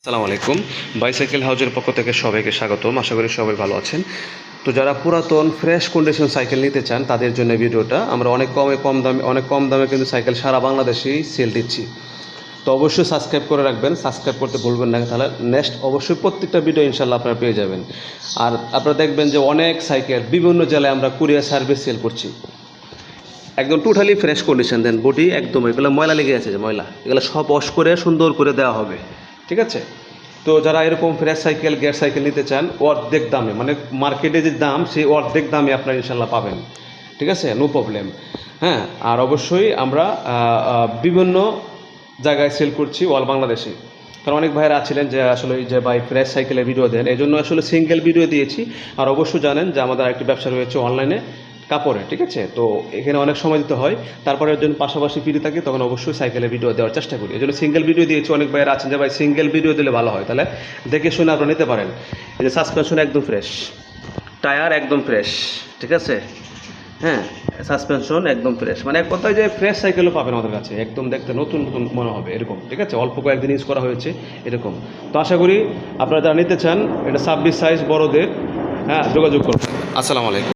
আসসালামু আলাইকুম। বাইসাইকেল হাউজের পক্ষ থেকে সবাইকে স্বাগতম। আশা করি সবাই ভালো আছেন। তো যারা পুরাতন ফ্রেশ কন্ডিশন সাইকেল নিতে চান তাদের জন্য ভিডিওটা। আমরা অনেক কম দামে কিন্তু সাইকেল সারা বাংলাদেশেই সেল দিচ্ছি। তো অবশ্যই সাবস্ক্রাইব করে রাখবেন, সাবস্ক্রাইব করতে ভুলবেন না, তাহলে নেক্সট অবশ্যই প্রত্যেকটা ভিডিও ইনশাল্লাহ আপনারা পেয়ে যাবেন। আর আপনারা দেখবেন যে অনেক সাইকেল বিভিন্ন জেলায় আমরা কুরিয়ার সার্ভিস সেল করছি, একদম টোটালি ফ্রেশ কন্ডিশন। দেন বডি একদম, এগুলো ময়লা লেগে আছে যে ময়লা, এগুলো সব ওয়াশ করে সুন্দর করে দেওয়া হবে, ঠিক আছে? তো যারা এরকম ফ্রেশ সাইকেল গিয়ার সাইকেল নিতে চান অর্ধেক দামে, মানে মার্কেটে যে দাম সেই অর্ধেক দামে আপনারা ইনশাল্লাহ পাবেন, ঠিক আছে? No problem. হ্যাঁ, আর অবশ্যই আমরা বিভিন্ন জায়গায় সেল করছি অল বাংলাদেশে। কারণ অনেক ভাইয়েরা আছিলেন যে আসলে এই যে ভাই ফ্রেশ সাইকেলের ভিডিও দেন, এই জন্য আসলে সিঙ্গেল ভিডিও দিয়েছি। আর অবশ্যই জানেন যে আমাদের আরেকটি ব্যবসা রয়েছে অনলাইনে কাপড়ে, ঠিক আছে? তো এখানে অনেক সময় দিতে হয়, তারপরে একজন পাশাপাশি ফ্রি থাকে, তখন অবশ্যই সাইকেলের ভিডিও দেওয়ার চেষ্টা করি। এই জন্য সিঙ্গেল ভিডিও দিয়েছি। অনেক ভাইয়েরা আছেন যে ভাই সিঙ্গেল ভিডিও দিলে ভালো হয়, তাহলে দেখে শুনে আপনারা নিতে পারেন। এই যে সাসপেনশন একদম ফ্রেশ, টায়ার একদম ফ্রেশ, ঠিক আছে? হ্যাঁ, সাসপেনশন একদম ফ্রেশ, মানে এক কথায় যে ফ্রেশ সাইকেলও পাবেন আমাদের কাছে, একদম দেখতে নতুন নতুন মনে হবে এরকম, ঠিক আছে? অল্প কয়েকদিন ইউজ করা হয়েছে এরকম। তো আশা করি আপনারা যারা নিতে চান, এটা 26 সাইজ বড়দের, হ্যাঁ, যোগাযোগ করুন। আসসালামু আলাইকুম।